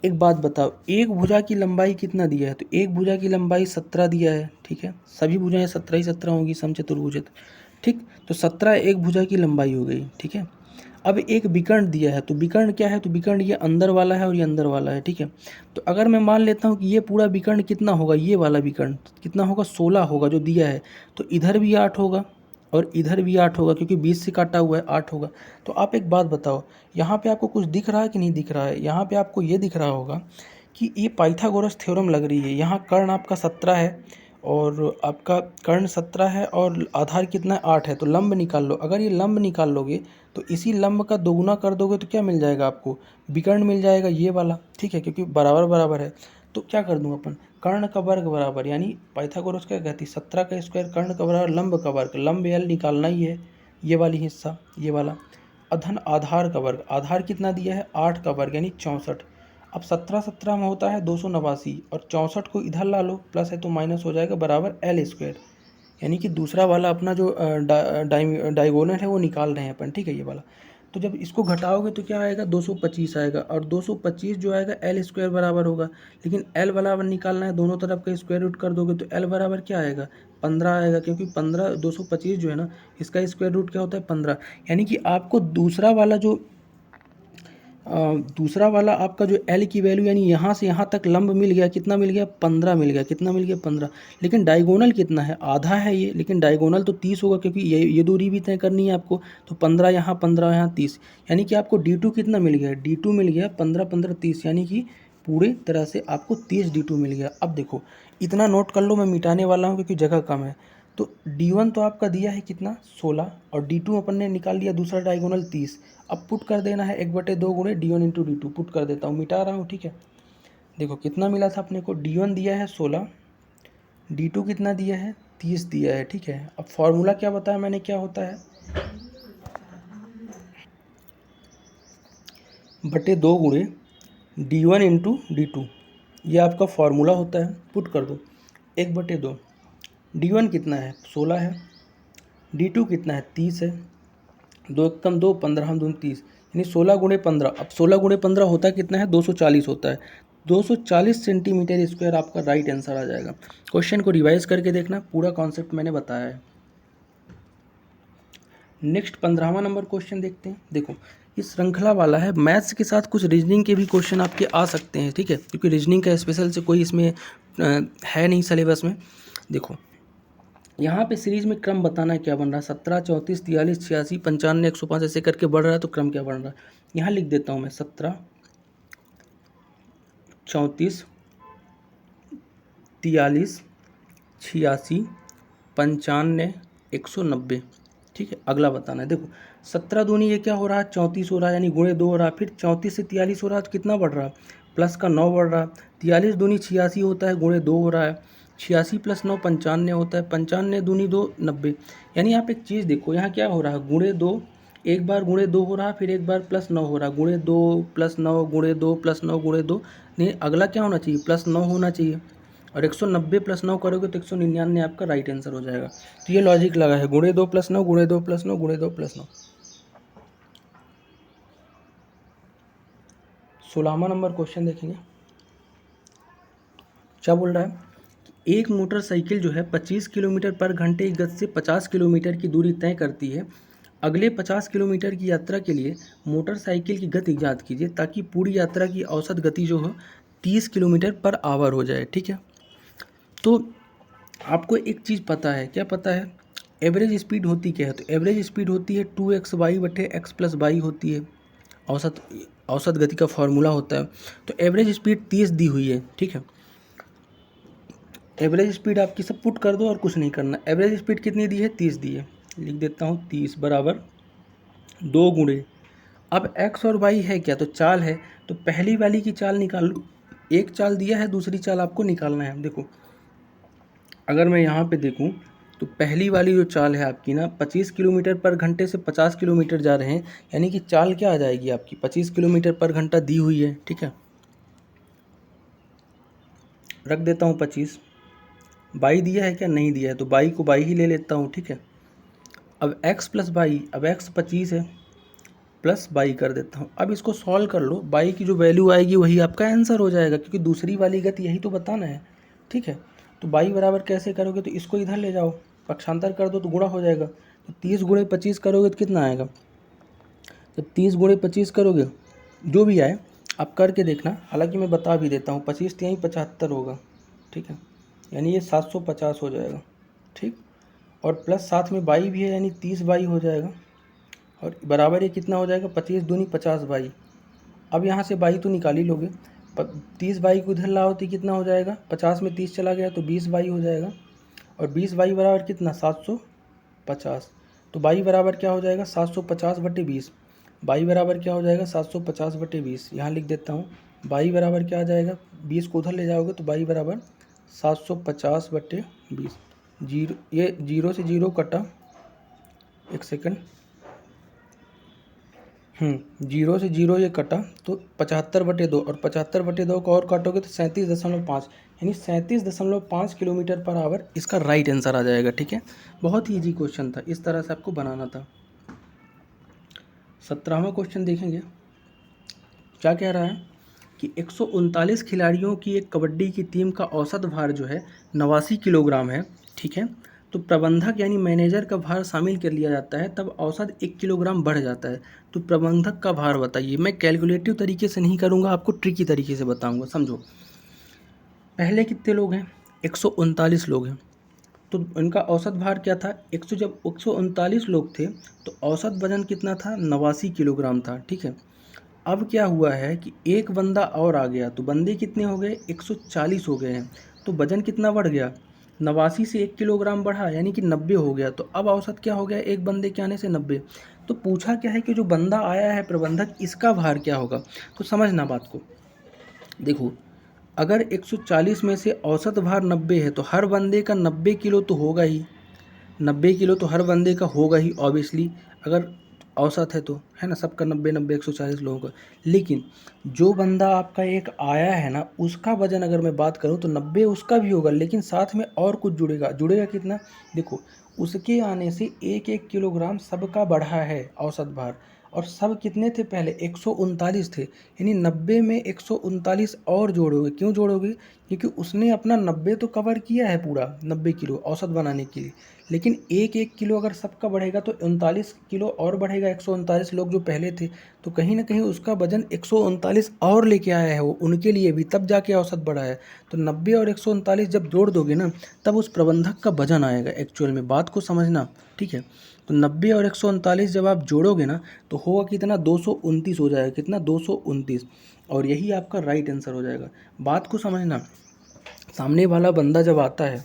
एक बात बताओ, एक भुजा की लंबाई कितना दिया है, तो एक भुजा की लंबाई 17 दिया है, ठीक है, सभी भुजाएं 17 ही 17 होंगी समचतुर्भुज, ठीक, तो 17 एक भुजा की लंबाई हो गई, ठीक है। अब एक विकर्ण दिया है, तो विकर्ण क्या है, तो विकर्ण ये अंदर वाला है और ये अंदर वाला है, ठीक है। तो अगर मैं मान लेता हूँ कि ये पूरा विकर्ण कितना होगा, ये वाला विकर्ण कितना होगा, 16 होगा जो दिया है, तो इधर भी 8 होगा और इधर भी 8 होगा, क्योंकि 20 से काटा हुआ है 8 होगा। तो आप एक बात बताओ, यहाँ पे आपको कुछ दिख रहा है कि नहीं दिख रहा है, यहाँ पे आपको ये दिख रहा होगा कि ये पाइथागोरस थ्योरम लग रही है। यहाँ कर्ण आपका 17 है और आपका कर्ण 17 है और आधार कितना है 8 है, तो लंब निकाल लो। अगर ये लंब निकाल लोगे तो इसी लंब का दोगुना कर दोगे तो क्या मिल जाएगा आपको, विकर्ण मिल जाएगा ये वाला, ठीक है, क्योंकि बराबर बराबर है। तो क्या कर दूँ अपन, कर्ण का वर्ग बराबर, यानी पाइथागोरस क्या कहती है 17 का स्क्वायर कर्ण का बराबर लंब का वर्ग, लंब एल निकालना ही है, ये वाली हिस्सा ये वाला, अधन आधार का वर्ग, आधार कितना दिया है 8 का वर्ग यानी 64। अब 17 17 में होता है 289 और 64 को इधर ला लो, प्लस है तो माइनस हो जाएगा, बराबर एल स्क्वायर, यानी कि दूसरा वाला अपना जो डायगोनल है वो निकाल रहे हैं अपन, ठीक है ये वाला। तो जब इसको घटाओगे तो क्या आएगा 225 आएगा, और 225 जो आएगा एल स्क्वायर बराबर होगा, लेकिन एल बराबर निकालना है, दोनों तरफ का स्क्वायर रूट कर दोगे तो एल बराबर क्या आएगा 15 आएगा, क्योंकि 15 225 जो है ना इसका स्क्वायर रूट क्या होता है 15, यानी कि आपको दूसरा वाला आपका जो L की वैल्यू यानी यहाँ से यहाँ तक लंब मिल गया, कितना मिल गया 15 मिल गया, कितना मिल गया 15, लेकिन डायगोनल कितना है आधा है ये, लेकिन डायगोनल तो 30 होगा क्योंकि ये दूरी भी तय करनी है आपको, तो 15 यहाँ 30, यानी कि आपको D2 कितना मिल गया, D2 मिल गया 15 15 30, यानी कि पूरे तरह से आपको 30 D2 मिल गया। अब देखो इतना नोट कर लो, मैं मिटाने वाला हूँ क्योंकि जगह कम है। तो D1 तो आपका दिया है कितना 16 और D2 अपन ने निकाल लिया दूसरा डायगोनल 30। अब पुट कर देना है 1/2 गुणे D1 इंटू D2, पुट कर देता हूँ, मिटा रहा हूँ, ठीक है। देखो कितना मिला था अपने को, D1 दिया है 16, D2 कितना दिया है 30 दिया है, ठीक है। अब फॉर्मूला क्या बताया मैंने, क्या होता है 1/2 गुणे D1 इंटू D2, ये आपका फॉर्मूला होता है। पुट कर दो 1/2, D1 कितना है 16 है, D2 कितना है 30 है, 2 एकम 2 15 हम 2 30, यानी 16 गुणे 15। अब 16 गुणे 15 होता है कितना है 240 होता है, 240 सेंटीमीटर स्क्वायर आपका राइट आंसर आ जाएगा। क्वेश्चन को रिवाइज करके देखना, पूरा कॉन्सेप्ट मैंने बताया है। नेक्स्ट 15वां नंबर क्वेश्चन देखते हैं। देखो इस श्रृंखला वाला है, मैथ्स के साथ कुछ रीजनिंग के भी क्वेश्चन आपके आ सकते हैं, ठीक है, क्योंकि रीजनिंग का स्पेशल से कोई इसमें है नहीं सिलेबस में। देखो यहाँ पे सीरीज में क्रम बताना है क्या बन रहा है, 17 34 43 86 95 105 ऐसे करके बढ़ रहा है, तो क्रम क्या बन रहा है यहाँ लिख देता हूँ मैं, 17 34 43 86 95 190, ठीक है। अगला बताना है, देखो 17 दूनी ये क्या हो रहा है 34 हो रहा है, यानी गुणे 2 हो रहा है, फिर 34 से 43 हो रहा है तो कितना बढ़ रहा है प्लस का 9 बढ़ रहा है, 43 दूनी 86 होता है, गुणे 2 हो रहा है, 86 प्लस 9 95 होता है, 95 दूनी 2 90, यानी आप एक चीज़ देखो यहाँ क्या हो रहा है, गुणे 2 एक बार गुणे 2 हो रहा है, फिर एक बार प्लस 9 हो रहा है, गुणे 2 प्लस 9 गुणे 2 प्लस 9 गुणे 2, नहीं अगला क्या होना चाहिए प्लस 9 होना चाहिए, और 190 प्लस 9 करोगे तो 199 आपका राइट आंसर हो जाएगा। तो ये लॉजिक लगा है, गुणे 2 प्लस 9 गुणे 2 प्लस 9 गुणे 2 प्लस 9। 16वां नंबर क्वेश्चन देखेंगे, क्या बोल रहा है, एक मोटरसाइकिल जो है 25 किलोमीटर पर घंटे की गति से 50 किलोमीटर की दूरी तय करती है। अगले 50 किलोमीटर की यात्रा के लिए मोटरसाइकिल की गति ज्ञात कीजिए ताकि पूरी यात्रा की औसत गति जो हो 30 किलोमीटर पर आवर हो जाए, ठीक है। तो आपको एक चीज़ पता है, क्या पता है, एवरेज स्पीड होती क्या है, तो एवरेज स्पीड होती है 2x y/x + y होती है, औसत औसत गति का फॉर्मूला होता है। तो एवरेज स्पीड 30 दी हुई है, ठीक है। एवरेज स्पीड आपकी सब पुट कर दो और कुछ नहीं करना। एवरेज स्पीड कितनी दी है? 30 दी है, लिख देता हूँ 30 बराबर 2 गुणे, अब x और y है क्या? तो चाल है, तो पहली वाली की चाल निकाल लो। एक चाल दिया है, दूसरी चाल आपको निकालना है। देखो अगर मैं यहाँ पे देखूँ तो पहली वाली जो चाल है आपकी ना 25 किलोमीटर पर घंटे से 50 किलोमीटर जा रहे हैं, यानी कि चाल क्या आ जाएगी आपकी 25 किलोमीटर पर घंटा दी हुई है, ठीक है। रख देता हूँ 25। बाई दिया है क्या? नहीं दिया है, तो बाई को बाई ही ले लेता हूँ, ठीक है। अब x प्लस बाई, अब x 25 है प्लस बाई कर देता हूँ। अब इसको सॉल्व कर लो, बाई की जो वैल्यू आएगी वही आपका आंसर हो जाएगा, क्योंकि दूसरी वाली गति यही तो बताना है, ठीक है। तो बाई बराबर कैसे करोगे? तो इसको इधर ले जाओ, पक्षांतर कर दो तो गुणा हो जाएगा। तो 30 गुणे 25 करोगे तो कितना आएगा? जब 30 गुणे 25 करोगे, जो भी आए आप करके देखना, हालांकि मैं बता भी देता हूँ, 25 यहीं 75 होगा, ठीक है, यानी ये 750 हो जाएगा, ठीक। और प्लस साथ में बाई भी है, यानी 30 बाई हो जाएगा, और बराबर ये कितना हो जाएगा? 25 दूनी 50 बाई। अब यहाँ से बाई तो निकाल ही लोगे, 30 बाई को इधर लाओ तो कितना हो जाएगा? 50 में 30 चला गया तो 20 बाई हो जाएगा, और 20 बाई बराबर कितना? 750। तो बाई बराबर क्या हो जाएगा? 750/20। बाई बराबर क्या हो जाएगा? 750/20। यहाँ लिख देता हूँ, बाई बराबर क्या आ जाएगा? 20 को उधर ले जाओगे तो बाई बराबर 750/20। जीरो, ये जीरो से जीरो कटा, एक सेकंड, जीरो से जीरो ये कटा तो 75/2, और 75/2 को और काटोगे तो 37.5, यानी 37.5 किलोमीटर पर आवर इसका राइट आंसर आ जाएगा, ठीक है। बहुत ही इजी क्वेश्चन था, इस तरह से आपको बनाना था। 17वां क्वेश्चन देखेंगे, क्या कह रहा है कि 139 खिलाड़ियों की एक कबड्डी की टीम का औसत भार जो है 89 किलोग्राम है, ठीक है। तो प्रबंधक यानी मैनेजर का भार शामिल कर लिया जाता है, तब औसत 1 किलोग्राम बढ़ जाता है। तो प्रबंधक का भार बताइए। मैं कैलकुलेटिव तरीके से नहीं करूँगा, आपको ट्रिकी तरीके से बताऊँगा, समझो। पहले कितने लोग हैं? 139 लोग हैं, तो उनका औसत भार क्या था? जब 139 लोग थे तो औसत वजन कितना था? 89 किलोग्राम था, ठीक है। अब क्या हुआ है कि एक बंदा और आ गया, तो बंदे कितने हो गए? 140 हो गए हैं, तो वजन कितना बढ़ गया? 89 से 1 किलोग्राम बढ़ा, यानी कि 90 हो गया। तो अब औसत क्या हो गया? एक बंदे के आने से 90। तो पूछा क्या है कि जो बंदा आया है प्रबंधक, इसका भार क्या होगा? तो समझना बात को, देखो अगर 140 में से औसत भार 90 है तो हर बंदे का 90 किलो तो होगा ही, 90 किलो तो हर बंदे का होगा ही ऑब्वियसली, अगर औसत है तो, है ना, सबका 90 140 लोगों का। लेकिन जो बंदा आपका एक आया है ना, उसका वजन अगर मैं बात करूँ तो 90 उसका भी होगा, लेकिन साथ में और कुछ जुड़ेगा कितना? देखो उसके आने से 1-1 किलोग्राम सबका बढ़ा है औसत भार, और सब कितने थे पहले? 139 थे, यानी 90 में 139 और जोड़ोगे। क्यों जोड़ोगे? क्योंकि उसने अपना 90 तो कवर किया है, पूरा 90 किलो औसत बनाने के लिए, लेकिन 1-1 किलो अगर सबका बढ़ेगा तो 39 किलो और बढ़ेगा। 139 लोग जो पहले थे, तो कहीं ना कहीं उसका वजन 139 और लेके आया है वो, उनके लिए भी, तब जाके औसत बढ़ा है। तो 90 और 139 जब जोड़ दोगे ना, तब उस प्रबंधक का वजन आएगा एक्चुअल में, बात को समझना, ठीक है। तो 90 और 139 जब आप जोड़ोगे ना, तो होगा कितना? 229 हो जाएगा। कितना? 229, और यही आपका राइट आंसर हो जाएगा। बात को समझना, सामने वाला बंदा जब आता है,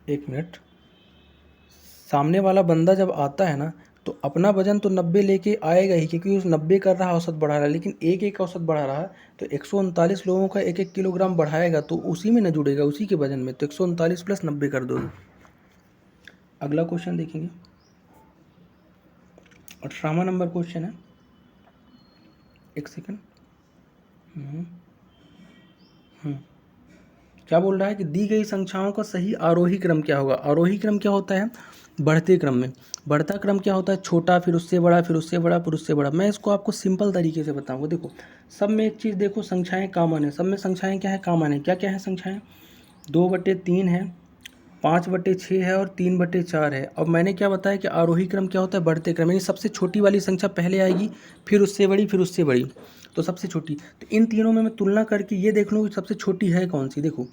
एक मिनट, सामने वाला बंदा जब आता है ना, तो अपना वजन तो 90 लेके आएगा ही, क्योंकि उस 90 कर रहा औसत बढ़ा रहा है, लेकिन एक एक औसत बढ़ा रहा है, तो 139 लोगों का 1-1 किलोग्राम बढ़ाएगा, तो उसी में न जुड़ेगा, उसी के वजन में। तो 139 प्लस 90 कर दोगे। अगला क्वेश्चन देखेंगे, 18वां नंबर क्वेश्चन है, एक सेकंड। क्या बोल रहा है कि दी गई संख्याओं का सही आरोही क्रम क्या होगा? आरोही क्रम क्या होता है? बढ़ते क्रम में। बढ़ता क्रम क्या होता है? छोटा, फिर उससे बड़ा, फिर उससे बड़ा, फिर उससे बड़ा। मैं इसको आपको सिंपल तरीके से बताऊंगा। देखो सब में एक चीज़ देखो, संख्याएं कॉमन है, सब में संख्याएं क्या है? कॉमन है। क्या क्या है संख्याएं? 2/3 है, 5/6 है, और 3/4 है। अब मैंने क्या बताया कि आरोही क्रम क्या होता है? बढ़ते क्रम, यानी सबसे छोटी वाली संख्या पहले आएगी, फिर उससे बड़ी, फिर उससे बड़ी, तो सबसे छोटी। तो इन तीनों में मैं तुलना करके ये देख लूँ कि सबसे छोटी है कौन सी। देखो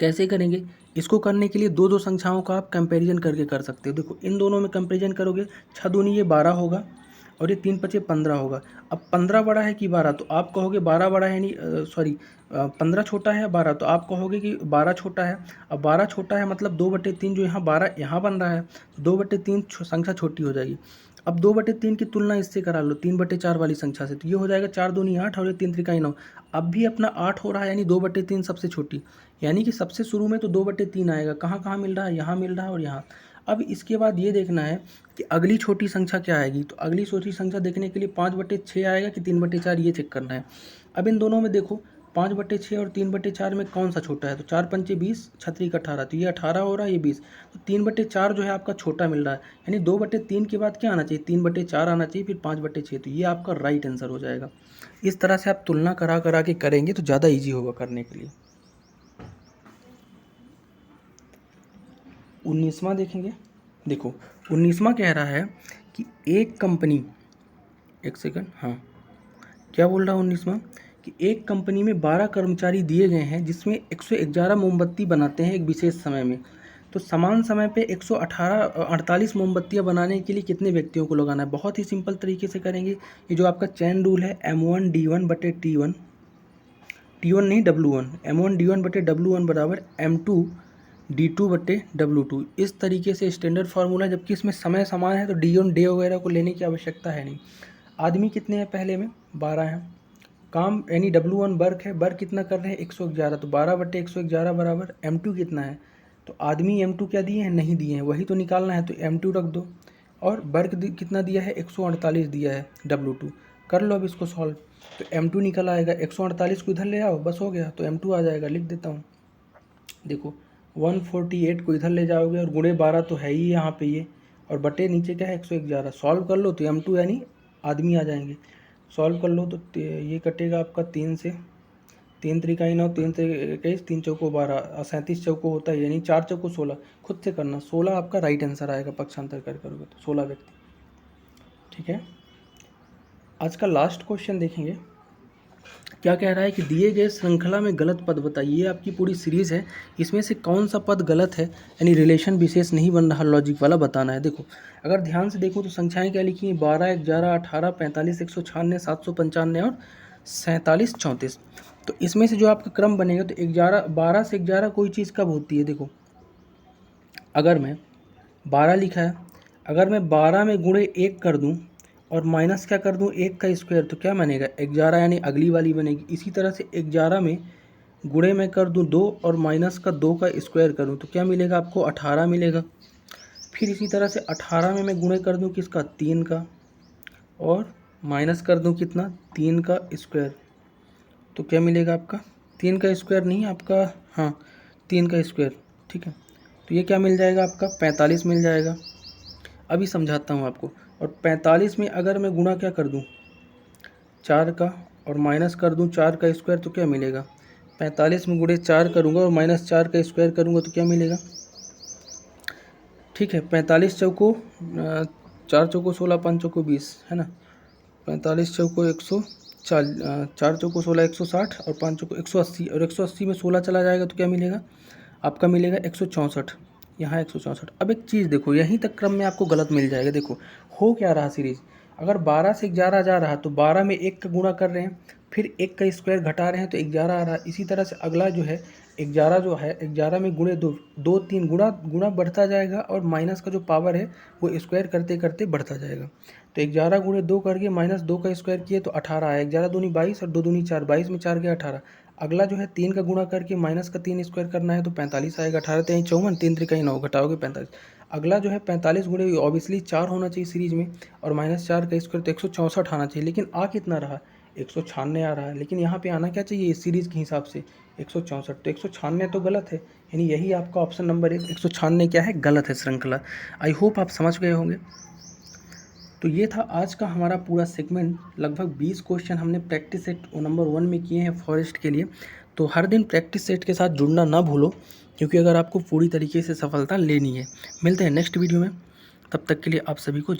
कैसे करेंगे इसको? करने के लिए दो दो संख्याओं का आप कंपैरिजन करके कर सकते हो। देखो इन दोनों में कंपैरिजन करोगे, 6 दूनी ये 12 होगा, और ये 3 5 15 होगा। अब 15 बड़ा है कि 12, तो आप कहोगे 12 बड़ा है, यानी 15 छोटा है 12, तो आप कहोगे कि 12 छोटा है। अब 12 छोटा है मतलब 2/3 जो यहाँ 12 यहाँ बन रहा है, तो 2/3 संख्या छोटी हो जाएगी। अब 2/3 की तुलना इससे करा लो 3/4 वाली संख्या से, तो ये हो जाएगा 4 दूनी 8 और ये 3 त्रिकाई 9। अब भी अपना 8 हो रहा है, यानी 2/3 सबसे छोटी, यानी कि सबसे शुरू में तो 2/3 आएगा। कहाँ कहाँ मिल रहा है, यहाँ मिल रहा है और यहाँ। अब इसके बाद ये देखना है कि अगली छोटी संख्या क्या आएगी, तो अगली छोटी संख्या देखने के लिए 5/6 आएगा कि 3/4, ये चेक करना है। अब इन दोनों में देखो 5/6 और 3/4 में कौन सा छोटा है, तो 4 पंचे 20, छत्री का 18, तो ये 18 हो रहा है, ये 20, तो 3/4 जो है आपका छोटा मिल रहा है, यानी 2/3 के बाद क्या आना चाहिए, 3/4 आना चाहिए, फिर 5/6, तो ये आपका राइट आंसर हो जाएगा। इस तरह से आप तुलना करा करा के करेंगे तो ज़्यादा ईजी होगा करने के लिए। 19वां देखेंगे। देखो 19वां कह रहा है कि एक कंपनी, एक सेकंड, हाँ क्या बोल रहा है 19वां, कि एक कंपनी में 12 कर्मचारी दिए गए हैं जिसमें 111 मोमबत्ती बनाते हैं एक विशेष समय में, तो समान समय पे 148 मोमबत्तियाँ बनाने के लिए कितने व्यक्तियों को लगाना है। बहुत ही सिंपल तरीके से करेंगे। ये जो आपका चैन रूल है M1 D1 बटे T1 नहीं W1, M1 D1 बटे W1 बराबर M2 D2 बटे W2, इस तरीके से स्टैंडर्ड फार्मूला है। जबकि इसमें समय समान है तो D1 डे वगैरह को लेने की आवश्यकता है नहीं। आदमी कितने हैं, पहले में 12 हैं, काम यानी W1 वर्क है, वर्क कितना कर रहे हैं 111, तो 12/111 बराबर M2 कितना है, तो आदमी M2 क्या दिए हैं, नहीं दिए हैं, वही तो निकालना है, तो M2 रख दो। और वर्क कितना दिया है 148 दिया है W2, कर लो अब इसको सॉल्व, तो M2 निकल आएगा। 148 को इधर ले आओ, बस हो गया, तो M2 आ जाएगा। लिख देता हूँ, देखो 148 को इधर ले जाओगे और गुणे 12 तो है ही यहाँ पे ये, और बटे नीचे क्या है 111, सॉल्व कर लो तो M2 यानी आदमी आ जाएंगे। सॉल्व कर लो तो ये कटेगा आपका 3 से, 3 त्रिकाई 9, 3 21, 3 चौको 12, 37 चौको होता है, यानी 4 चौको 16, खुद से करना, 16 आपका राइट आंसर आएगा, पक्षांतर कर करोगे तो 16 व्यक्ति। ठीक है, आज का लास्ट क्वेश्चन देखेंगे। क्या कह रहा है कि दिए गए श्रृंखला में गलत पद बताइए। ये आपकी पूरी सीरीज़ है, इसमें से कौन सा पद गलत है, यानी रिलेशन विशेष नहीं बन रहा, लॉजिक वाला बताना है। देखो अगर ध्यान से देखो तो संख्याएं क्या लिखी हैं, 12 11 18 45 196 795 और 47 34। तो इसमें से जो आपका क्रम बनेगा, तो 12 से 11 कोई चीज़ कब होती है। देखो अगर मैं 12 लिखा है, अगर मैं 12 में गुणे 1 कर दूं और माइनस क्या कर दूं 1 का स्क्वायर, तो क्या बनेगा 11, यानी अगली वाली बनेगी। इसी तरह से 11 में गुणे में कर दूं 2 और माइनस का 2 का स्क्वायर करूं, तो क्या मिलेगा आपको 18 मिलेगा। फिर इसी तरह से 18 में मैं गुणे कर दूं किसका 3 का, और माइनस कर दूं कितना 3 का स्क्वायर, तो क्या मिलेगा आपका 3 का स्क्वायर नहीं आपका, हाँ 3 का स्क्वायर। ठीक है, तो ये क्या मिल जाएगा आपका 45 मिल जाएगा। अभी समझाता हूँ आपको। और 45 में अगर मैं गुणा क्या कर दूँ 4 का और माइनस कर दूँ 4 का स्क्वायर, तो क्या मिलेगा 45 में गुणे 4 करूँगा और माइनस 4 का स्क्वायर करूँगा, तो क्या मिलेगा। ठीक है, 45 चौको 4 चौको 16, 5 चौको 20 है ना, 45 चौको 140, 4 चौको 16 160 और 5 चौको 180, और 180 में 16 चला जाएगा तो क्या मिलेगा आपका, मिलेगा 164, यहाँ 164। अब एक चीज़ देखो, यहीं तक क्रम में आपको गलत मिल जाएगा। देखो हो क्या रहा सीरीज, अगर 12 से 11 जा रहा तो 12 में 1 का गुणा कर रहे हैं, फिर 1 का स्क्वायर घटा रहे हैं तो 11 आ रहा है। इसी तरह से अगला जो है 11 जो है 11 में गुणे 2 3 गुणा बढ़ता जाएगा, और माइनस का जो पावर है वो स्क्वायर करते करते बढ़ता जाएगा। तो 11 गुणे 2 करके माइनस 2 का स्क्वायर किए तो 18 आया, 11 दूनी 22 और 2 दूनी 4, 22 में 4 गया 18। अगला जो है 3 का गुणा करके माइनस का 3 स्क्वायर करना है तो 45 आएगा, 18 3 54, 3 त्रिकाई 9, घटाओगे 45। अगला जो है 45 गुणे ऑब्वियसली 4 होना चाहिए सीरीज में, और माइनस 4 का स्क्वायर तो 164 आना चाहिए, लेकिन आ कितना रहा 196 आ रहा है। लेकिन यहाँ पे आना क्या चाहिए इस सीरीज़ के हिसाब से 164, तो 196 तो गलत है, यानी यही आपका ऑप्शन नंबर 196 क्या है, गलत है श्रृंखला। आई होप आप समझ गए होंगे। तो ये था आज का हमारा पूरा सेगमेंट। लगभग 20 क्वेश्चन हमने प्रैक्टिस सेट नंबर 1 में किए हैं फॉरेस्ट के लिए। तो हर दिन प्रैक्टिस सेट के साथ जुड़ना ना भूलो, क्योंकि अगर आपको पूरी तरीके से सफलता लेनी है। मिलते हैं नेक्स्ट वीडियो में, तब तक के लिए आप सभी को